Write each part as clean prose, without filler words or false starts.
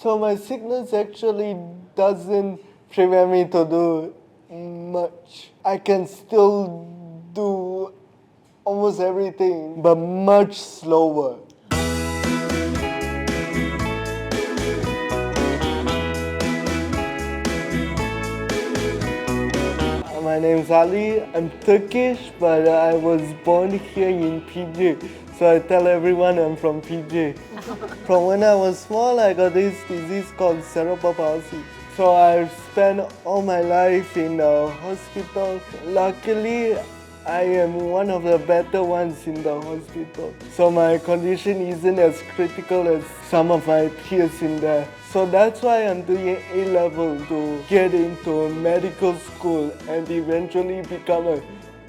So my sickness actually doesn't prevent me to do much. I can still do almost everything, but much slower. My name is Ali. I'm Turkish, but I was born here in PJ. So I tell everyone I'm from PJ. From when I was small, I got this disease called Cerebral Palsy. So I've spent all my life in the hospital. Luckily, I am one of the better ones in the hospital. So my condition isn't as critical as some of my peers in there. So that's why I'm doing A-level to get into medical school and eventually become a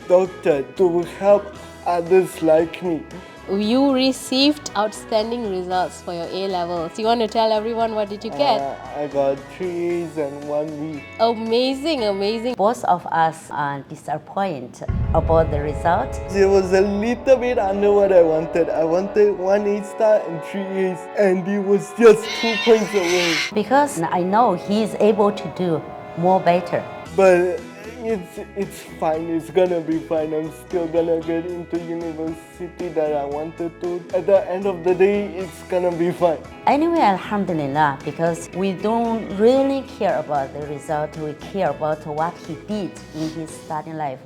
doctor to help others like me. You received outstanding results for your A-levels. You want to tell everyone what did you get? I got 3 A's and 1 B. Amazing, amazing. Both of us are disappointed about the result. It was a little bit under what I wanted. I wanted 1 A star and 3 A's, and it was just 2 points away. Because I know he is able to do more better. But it's fine, it's gonna be fine. I'm still gonna get into university that I wanted to. At the end of the day, it's gonna be fine. Anyway, Alhamdulillah, because we don't really care about the result, we care about what he did in his study life.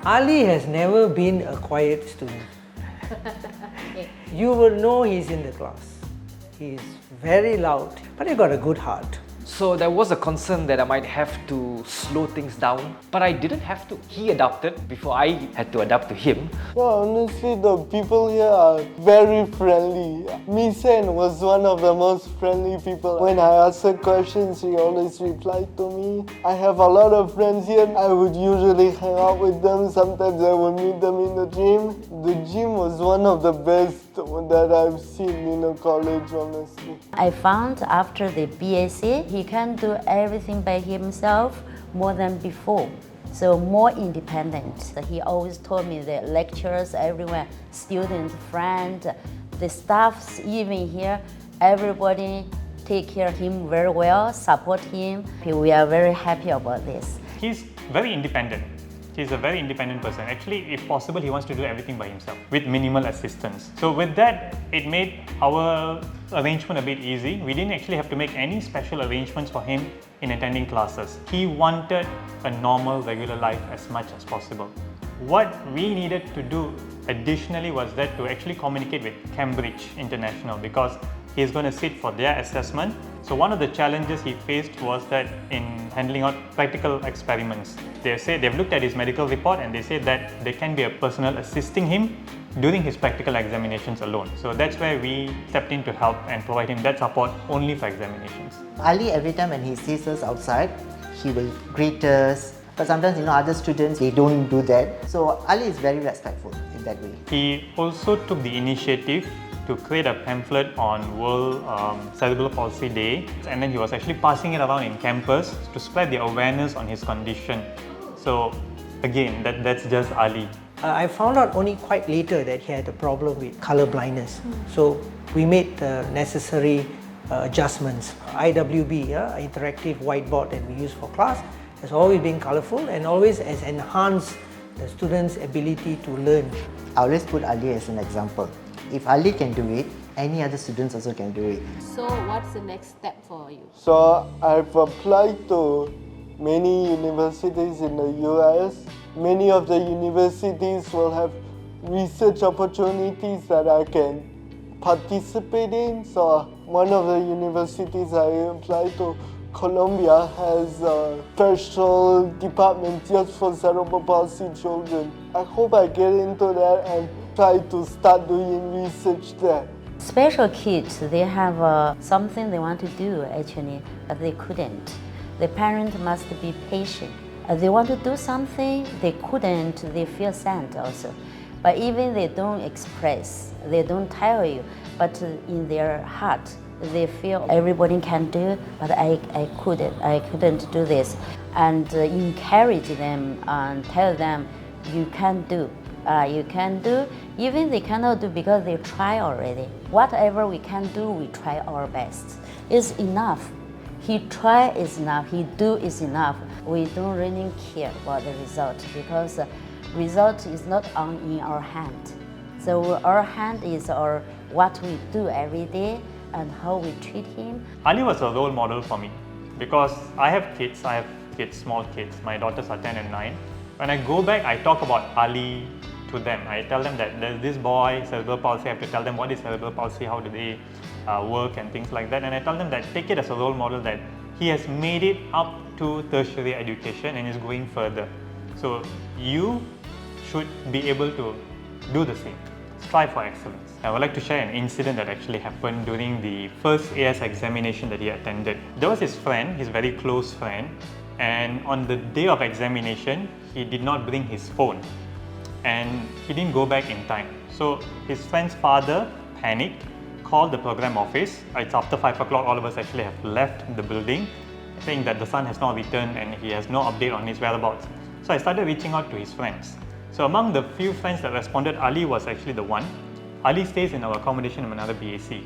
Ali has never been a quiet student. You will know he's in the class. He's very loud, but he got a good heart. So there was a concern that I might have to slow things down, but I didn't have to. He adapted before I had to adapt to him. Yeah, honestly, the people here are very friendly. Misen was one of the most friendly people. When I asked her questions, she always replied to me. I have a lot of friends here. I would usually hang out with them. Sometimes I would meet them in the gym. The gym was one of the best that I've seen in a college, honestly. I found after the BAC, he can do everything by himself more than before. So more independent. He always told me that lecturers everywhere, students, friends, the staffs even here, everybody take care of him very well, support him. We are very happy about this. He's very independent. He's a very independent person. Actually, if possible, he wants to do everything by himself with minimal assistance. So with that, it made our arrangement a bit easy. We didn't actually have to make any special arrangements for him in attending classes. He wanted a normal, regular life as much as possible. What we needed to do additionally was that to actually communicate with Cambridge International, because he's going to sit for their assessment. So one of the challenges he faced was that in handling out practical experiments. They say they've looked at his medical report and they say that there can be a personnel assisting him during his practical examinations alone. So that's where we stepped in to help and provide him that support only for examinations. Ali, every time when he sees us outside, he will greet us. But sometimes, other students, they don't do that. So Ali is very respectful in that way. He also took the initiative to create a pamphlet on World Cerebral Palsy Day, and then he was actually passing it around in campus to spread the awareness on his condition. So again, that's just Ali. I found out only quite later that he had a problem with color blindness. So we made the necessary adjustments. IWB, interactive whiteboard that we use for class, has always been colorful and always has enhanced the students' ability to learn. I always put Ali as an example. If Ali can do it, any other students also can do it. So what's the next step for you? So I've applied to many universities in the US. Many of the universities will have research opportunities that I can participate in. So one of the universities I applied to, Columbia, has a special department just for cerebral palsy children. I hope I get into that and try to start doing research there. Special kids, they have something they want to do actually, but they couldn't. The parent must be patient. They want to do something, they couldn't, they feel sad also. But even they don't express, they don't tell you, but in their heart, they feel everybody can do, but I couldn't do this. And encourage them and tell them, you can do. you can do. Even they cannot do because they try already. Whatever we can do, we try our best. It's enough. He try is enough, he do is enough. We don't really care about the result because the result is not in our hand. So our hand is what we do every day and how we treat him. Ali was a role model for me because I have kids, small kids. My daughters are 10 and 9. When I go back, I talk about Ali to them. I tell them that there's this boy, cerebral palsy. I have to tell them what is cerebral palsy, how do they work and things like that. And I tell them that take it as a role model that he has made it up to tertiary education and is going further. So you should be able to do the same. Strive for excellence. I would like to share an incident that actually happened during the first AS examination that he attended. There was his friend, his very close friend, and on the day of examination, he did not bring his phone and he didn't go back in time. So his friend's father panicked, called the program office. It's after 5 o'clock, all of us actually have left the building, saying that the son has not returned and he has no update on his whereabouts. So I started reaching out to his friends. So among the few friends that responded, Ali was actually the one. Ali stays in our accommodation in another BAC.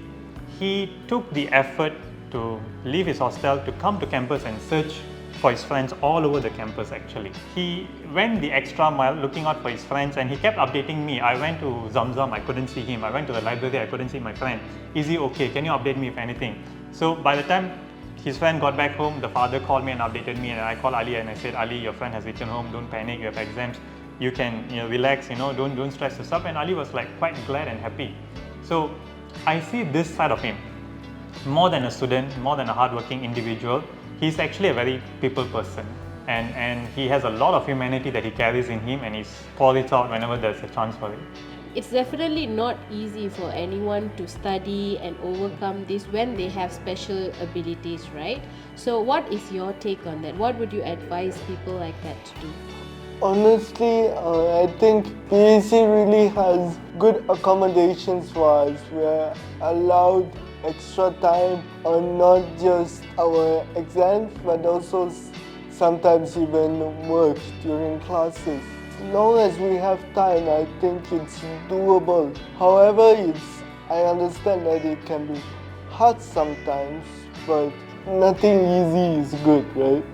He took the effort to leave his hostel to come to campus and search for his friends all over the campus actually. He went the extra mile looking out for his friends and he kept updating me. I went to Zamzam, I couldn't see him. I went to the library, I couldn't see my friend. Is he okay? Can you update me if anything? So by the time his friend got back home, the father called me and updated me, and I called Ali and I said, Ali, your friend has returned home, don't panic, you have exams. You can relax, don't stress yourself. And Ali was like quite glad and happy. So I see this side of him. More than a student, more than a hardworking individual, he's actually a very people person. And he has a lot of humanity that he carries in him and he pours it out whenever there's a chance for it. It's definitely not easy for anyone to study and overcome this when they have special abilities, right? So what is your take on that? What would you advise people like that to do? Honestly, I think BAC really has good accommodations for us. We're allowed extra time on not just our exams, but also sometimes even work during classes. As long as we have time, I think it's doable. However, I understand that it can be hard sometimes, but nothing easy is good, right?